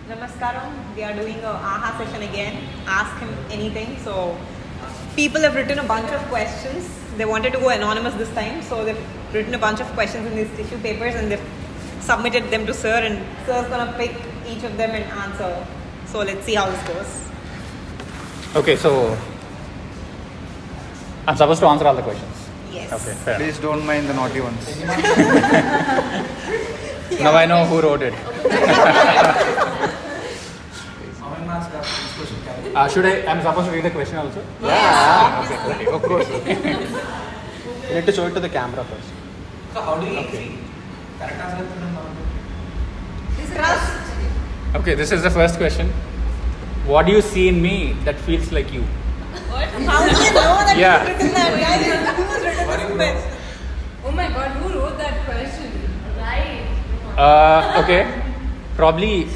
Namaskaram. We are doing a AHA session again. Ask him anything. So people have written a bunch of questions. They wanted to go anonymous this time, so they've written a bunch of questions in these tissue papers and they've submitted them to sir, and sir's gonna pick each of them and answer. So let's see how this goes. Okay, so I'm supposed to answer all the questions. Yes. Okay, fair. Please don't mind the naughty ones. Now I know who wrote it. Should I? I'm supposed to read the question also. Yeah. Okay, of course. You need to show it to the camera first. So how do you see? Correct answer. Trust. Okay, this is the first question. What do you see in me that feels like you? How do you know that Yeah. he's written that? Guys, who has written this question? Oh my god, who wrote that question? Right. Okay, probably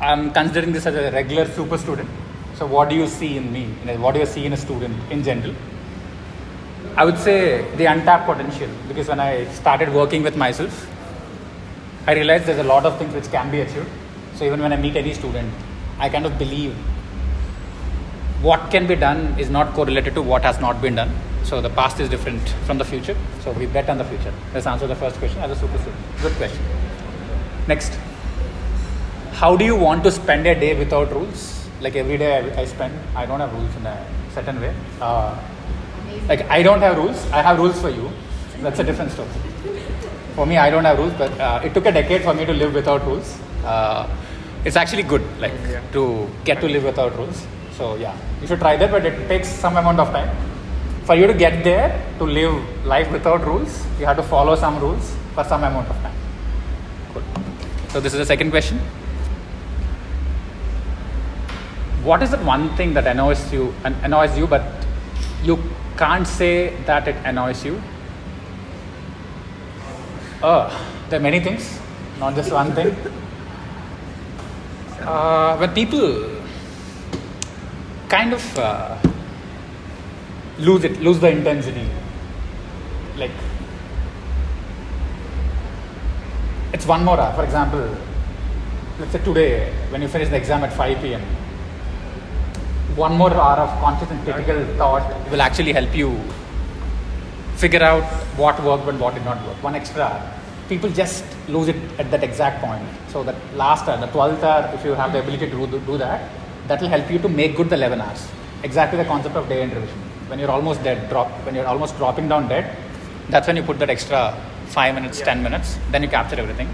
I'm considering this as a regular super student. So what do you see in me? What do you see in a student in general? I would say the untapped potential, because when I started working with myself, I realized there's a lot of things which can be achieved. So even when I meet any student, I kind of believe what can be done is not correlated to what has not been done. So the past is different from the future. So we bet on the future. Let's answer the first question as a super student. Good question. Next. How do you want to spend a day without rules? Like every day I spend, I don't have rules in a certain way. Like I don't have rules. I have rules for you. That's a different story. For me, I don't have rules, but it took a decade for me to live without rules. It's actually good, like to get to live without rules. So yeah, you should try that, but it takes some amount of time. For you to get there, to live life without rules, you have to follow some rules for some amount of time. Cool. So this is the second question. What is the one thing that annoys you, but you can't say that it annoys you? There are many things, not just one thing. When people kind of lose the intensity. Like, it's one more hour. For example, let's say today, when you finish the exam at 5 p.m., one more hour of conscious and critical thought will actually help you figure out what worked and what did not work. One extra hour. People just lose it at that exact point. So that last hour, the 12th hour, if you have the ability to do that, that will help you to make good the 11 hours. Exactly the concept of day-end revision. When you're almost dead, when you're almost dropping down dead, that's when you put that extra 5 minutes, 10 minutes, then you capture everything.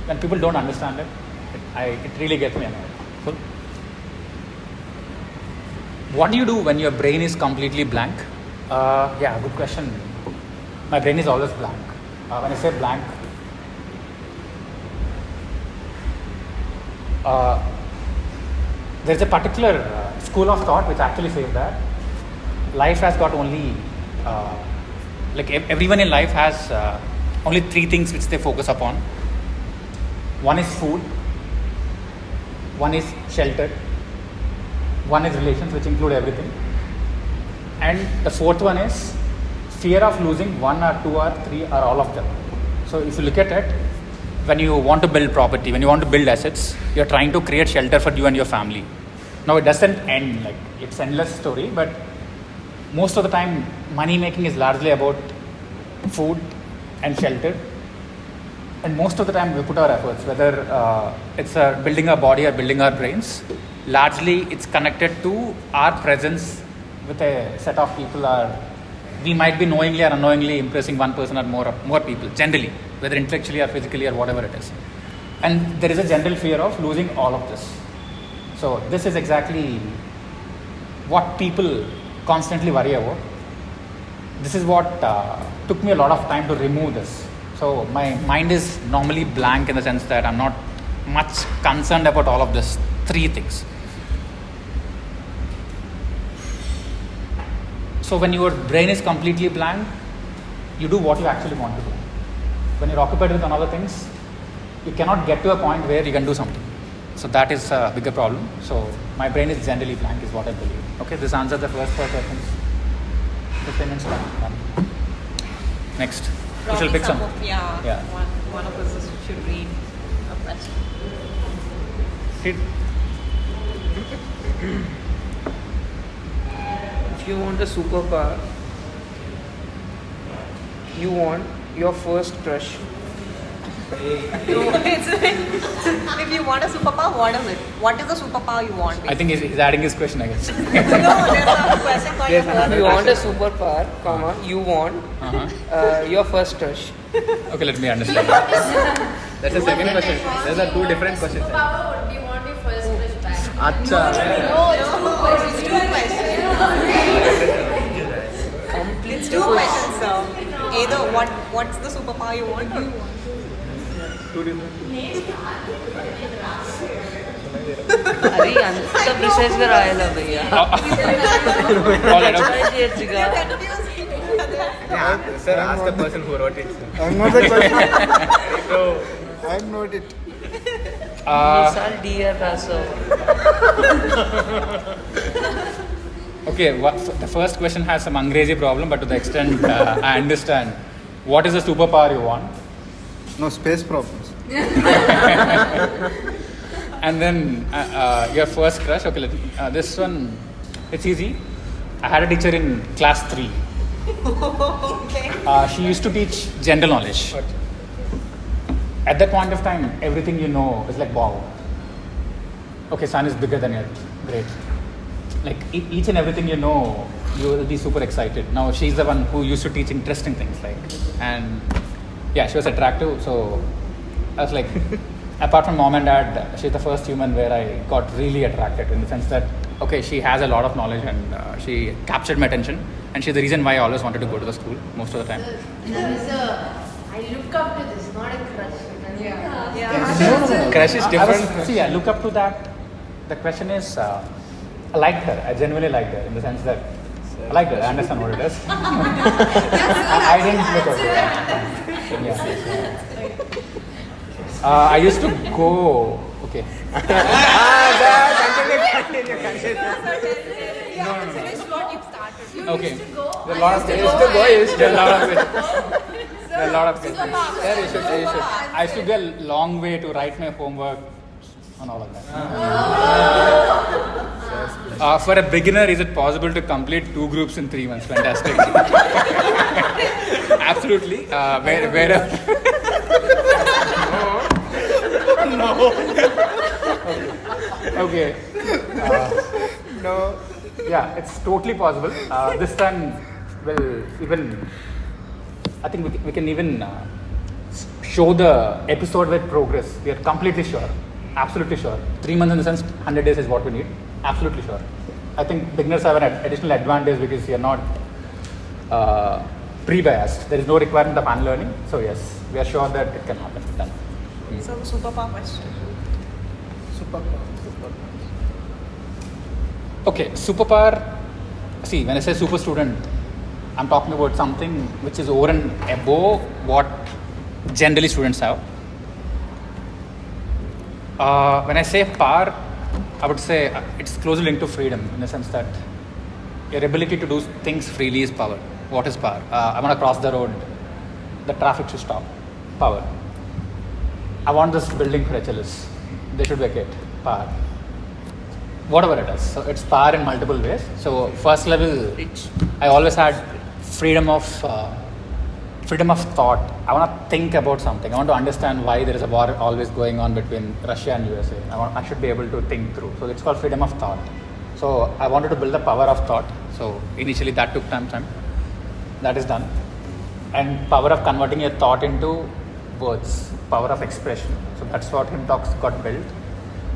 When people don't understand it, it really gets me annoyed. Cool. What do you do when your brain is completely blank? Yeah, good question. My brain is always blank. When I say blank, there's a particular school of thought which actually says that life has got only, like everyone in life has only three things which they focus upon. One is food, one is shelter, one is relations, which include everything, and the fourth one is fear of losing one or two or three or all of them. So if you look at it, when you want to build property, when you want to build assets, you're trying to create shelter for you and your family. Now it doesn't end, like it's endless story, but most of the time money making is largely about food and shelter, and most of the time we put our efforts, whether it's building our body or building our brains, largely it's connected to our presence with a set of people, or we might be knowingly or unknowingly impressing one person or more people, generally, whether intellectually or physically or whatever it is. And there is a general fear of losing all of this. So this is exactly what people constantly worry about. This is what took me a lot of time to remove this. So my mind is normally blank in the sense that I'm not much concerned about all of this three things. So when your brain is completely blank, you do what you actually want to do. When you're occupied with other things, you cannot get to a point where you can do something. So that is a bigger problem. So my brain is generally blank is what I believe. Okay, this answers the first 4 questions. 15 minutes done. Next. We shall pick some. Yeah. One of us should read a question. Hit. If you want a superpower, you want your first crush. If you want a superpower, what is it? What is the superpower you want? I think he's adding his question, I guess. No, there's a question called If your you want a superpower, comma, you want your first crush. Okay, let me understand. That's the second question. Those are two different questions. Superpower would you want your first crush back? Acha. No, it's two questions. It's two questions, sir. Either what's the superpower you want or Two different. अरे अंत precise గా రాయాలా భయ్యా All right, okay. Try చేయొచ్చుగా Sir, ask the person who wrote it. I'm not the question. I'm not it. Sir DR రాసావు Okay, the first question has some Angrezi problem, but to the extent I understand. What is the superpower you want? No space problems. And then your first crush. Okay, this one, it's easy. I had a teacher in class 3. okay. She used to teach general knowledge. At that point of time, everything you know is like wow. Okay, sun is bigger than earth. Great. Like each and everything you know, you will be super excited. Now she's the one who used to teach interesting things, like, and yeah, she was attractive. So I was like, apart from mom and dad, she's the first human where I got really attracted, in the sense that okay, she has a lot of knowledge and she captured my attention, and she's the reason why I always wanted to go to the school most of the time. I look up to this, not a crush. Yeah. Crush is different. See, I look up to that. The question is, I liked her. I genuinely liked her, in the sense that I liked her. I understand what it is. I didn't look up to her. Yeah. I used to go. Okay. Finish what you started. You Okay. used to go. There are a lot of I things. used to go. There are a lot of things. There are a lot of things. Yeah, you should. I used to go a long way to write my homework and all of that. For a beginner, is it possible to complete 2 groups in 3 months? Fantastic. Absolutely. Where no. Okay. No. Yeah, it's totally possible. This time, will even. I think we can even show the episode with progress. We are completely sure. Absolutely sure. 3 months in the sense, 100 days is what we need. Absolutely sure. I think beginners have an additional advantage because you are not pre-biased. There is no requirement of unlearning. So yes, we are sure that it can happen. Done. So superpower question. Okay, superpower. See, when I say super student, I'm talking about something which is over and above what generally students have. When I say power, I would say it's closely linked to freedom, in the sense that your ability to do things freely is power. What is power? I want to cross the road, the traffic should stop. Power. I want this building for HLS. They should vacate. Power. Whatever it is. So it's power in multiple ways. So first level, I always had freedom of thought. I want to think about something. I want to understand why there is a war always going on between Russia and USA. I should be able to think through. So it's called freedom of thought. So I wanted to build the power of thought. So initially that took time. That is done. And power of converting your thought into words. Power of expression. So that's what Him Talks got built.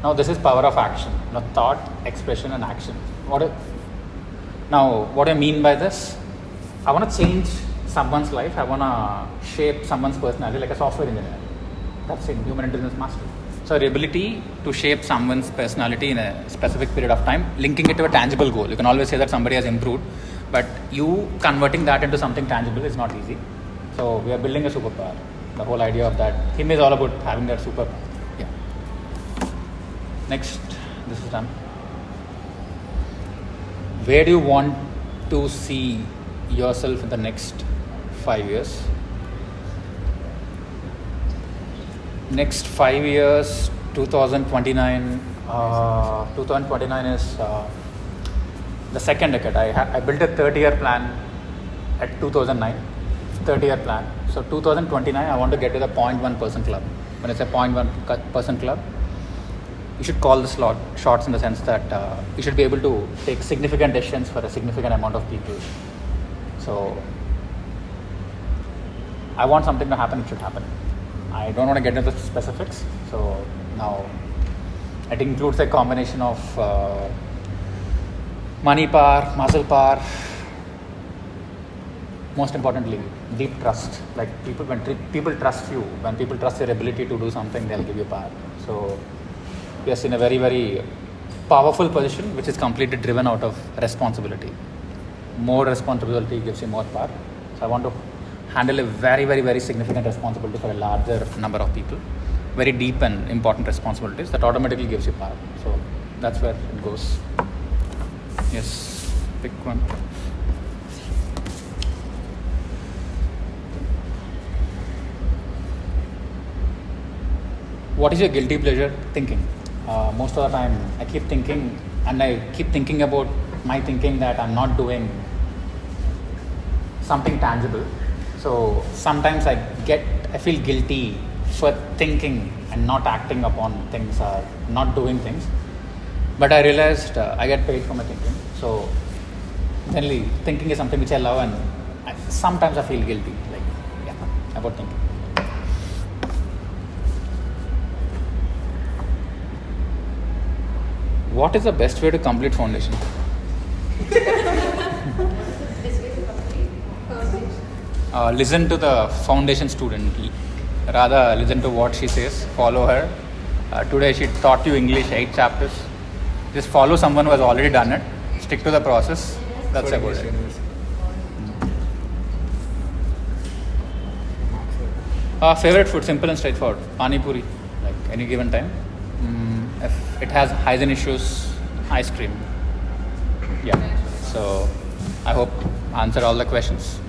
Now this is power of action. Now thought, expression and action. Now what do I mean by this? I want to change someone's life. I want to shape someone's personality like a software engineer. That's in human intelligence mastery. So the ability to shape someone's personality in a specific period of time, linking it to a tangible goal. You can always say that somebody has improved, but you converting that into something tangible is not easy. So we are building a superpower. The whole idea of that Him is all about having that superpower. Yeah. Next, this is done. Where do you want to see yourself in the next 5 years? Next 5 years, 2029, 2029 is the second decade. I built a 30-year plan at 2009. 30-year plan. So 2029, I want to get to the 0.1% club. When it's a 0.1% club, you should call the shots in the sense that you should be able to take significant decisions for a significant amount of people. So I want something to happen, it should happen. I don't want to get into the specifics. So now it includes a combination of money power, muscle power, most importantly, deep trust. Like when people trust you, when people trust your ability to do something, they'll give you power. So yes, in a very, very powerful position, which is completely driven out of responsibility. More responsibility gives you more power. So I want to handle a very, very, very significant responsibility for a larger number of people. Very deep and important responsibilities that automatically gives you power. So that's where it goes. Yes, pick one. What is your guilty pleasure thinking? Most of the time I keep thinking about my thinking that I'm not doing something tangible. So sometimes I feel guilty for thinking and not acting upon things or not doing things. But I realized I get paid for my thinking. So generally thinking is something which I love, and sometimes I feel guilty about thinking. What is the best way to complete foundation? Listen to the foundation student. Rather, listen to what she says. Follow her. Today she taught you English 8 chapters. Just follow someone who has already done it. Stick to the process. That's about it. Favorite food, simple and straightforward. Pani puri, like any given time. If it has hygiene issues, ice cream. Yeah. So I hope I answered all the questions.